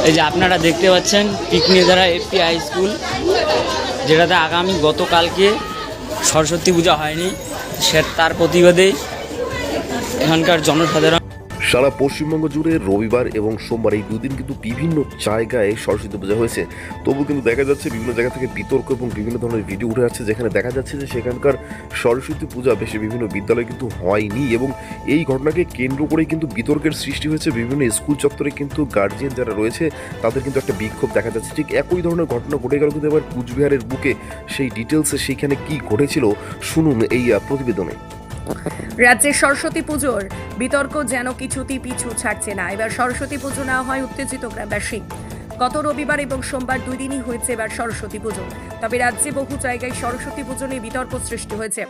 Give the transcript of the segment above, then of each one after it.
এই যে আপনারা দেখতে পাচ্ছেন পিকনিধারা এপি হাই স্কুল, যেটাতে আগামী গতকালকে সরস্বতী পূজা হয়নি, তার প্রতিবাদে এখানকার জনসাধারণ সারা পশ্চিমবঙ্গ জুড়ে রবিবার এবং সোমবার এই দুদিন কিন্তু বিভিন্ন জায়গায় সরস্বতী পূজা হয়েছে। তবু কিন্তু দেখা যাচ্ছে বিভিন্ন জায়গা থেকে বিতর্ক এবং বিভিন্ন ধরনের ভিডিও উঠে আসছে, যেখানে দেখা যাচ্ছে যে সেখানকার সরস্বতী পূজা বেশি বিভিন্ন বিদ্যালয়ে কিন্তু হয়নি এবং এই ঘটনাকে কেন্দ্র করেই কিন্তু বিতর্কের সৃষ্টি হয়েছে। বিভিন্ন স্কুল চত্বরে কিন্তু গার্জিয়ান যারা রয়েছে তাদের কিন্তু একটা বিক্ষোভ দেখা যাচ্ছে। ঠিক একই ধরনের ঘটনা ঘটে গেল কিন্তু এবার কুচবিহারের বুকে। সেই ডিটেলসে সেইখানে কি ঘটেছিল শুনুন এই প্রতিবেদনে। রাজ্যে সরস্বতী পুজোর বিতর্ক যেন কিছুতেই পিছু ছাড়ছে না। এবার সরস্বতী পুজো না হয় উত্তেজিত গ্রামবাসী। গত রবিবার এবং সোমবার দুই দিনই হয়েছে এবার সরস্বতী পুজো। তবে রাজ্যে বহু জায়গায় সরস্বতী পুজো নিয়ে বিতর্ক সৃষ্টি হয়েছে।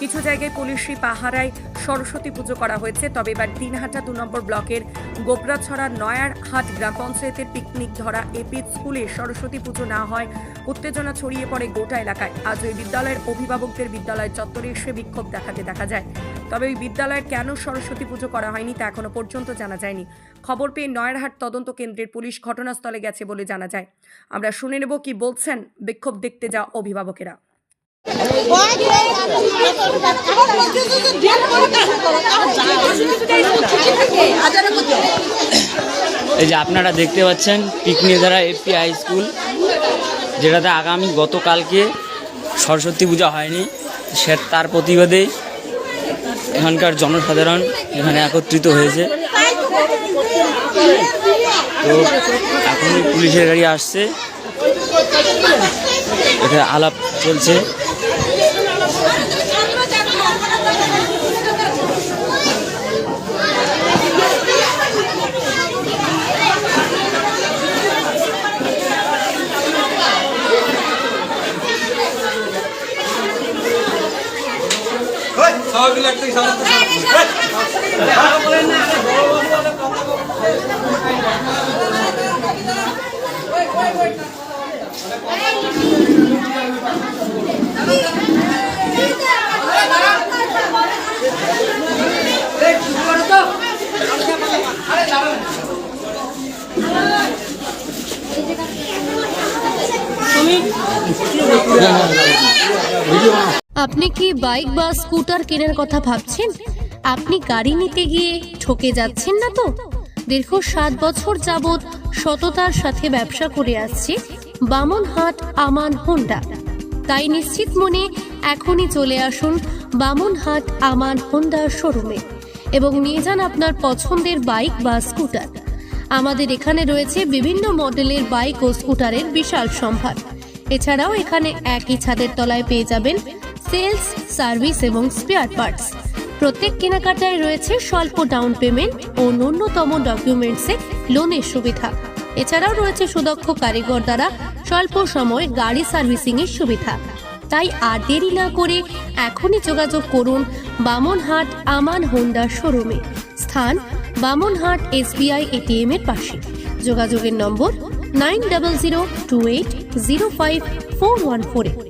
কিছু জায়গায় পুলিশি পাহারায় সরস্বতী পুজো করা হয়েছে। তবে এবার দিনহাটা 2 নম্বর ব্লকের গোবরাছড়া নয়ারহাট গ্রাম পঞ্চায়েতের পিকনিক ধরা এপি স্কুলে সরস্বতী পুজো না হয় উত্তেজনা ছড়িয়ে পড়ে গোটা এলাকায়। আজ ওই বিদ্যালয়ের অভিভাবকদের বিদ্যালয় চত্বরে এসে বিক্ষোভ দেখাতে দেখা যায়। তবে ওই বিদ্যালয়ের কেন সরস্বতী পুজো করা হয়নি তা এখনো পর্যন্ত জানা যায়নি। খবর পেয়ে নয়ারহাট তদন্ত কেন্দ্রের পুলিশ ঘটনাস্থলে গেছে বলে জানা যায়। আমরা শুনে নেব কি বলছেন বিক্ষোভ দেখতে যাওয়া অভিভাবকেরা। এই যে আপনারা দেখতে পাচ্ছেন পিকনিধারা এপি হাই স্কুল, যেটাতে আগামী গতকালকে সরস্বতী পূজা হয়নি, তার প্রতিবাদে এখানকার জনসাধারণ এখানে একত্রিত হয়েছে। তো এখন পুলিশের গাড়ি আসছে, এটা আলাপ চলছে। আপনি কি বাইক বা স্কুটার কেনার কথা ভাবছেন? আপনি গাড়ি নিতে গিয়ে ঠকে যাচ্ছেন না তো? দীর্ঘ 7 বছর যাবৎ সততার সাথে ব্যবসা করে আসছে বামনহাট আমান হোন্ডা। তাই নিশ্চিত মনে এখনই চলে আসুন বামনহাট আমান হোন্ডা শোরুমে এবং নিয়ে যান আপনার পছন্দের বাইক বা স্কুটার। আমাদের এখানে রয়েছে বিভিন্ন মডেলের বাইক ও স্কুটারের বিশাল সম্ভার। এছাড়াও এখানে একই ছাদের তলায় পেয়ে যাবেন সেলস, সার্ভিস এবং স্পেয়ার পার্টস। প্রত্যেক কেনাকাটায় রয়েছে স্বল্প ডাউন পেমেন্ট ও ন্যূনতম ডকুমেন্টসে লোনের সুবিধা। এছাড়াও রয়েছে সুদক্ষ কারিগর দ্বারা স্বল্প সময়ে গাড়ি সার্ভিসিং এর সুবিধা। তাই আর দেরি না করে এখনই যোগাযোগ করুন বামনহাট আমান হোন্ডা শোরুমে। স্থান বামনহাট SBI ATM এর পাশে। যোগাযোগের নম্বর 9002805414।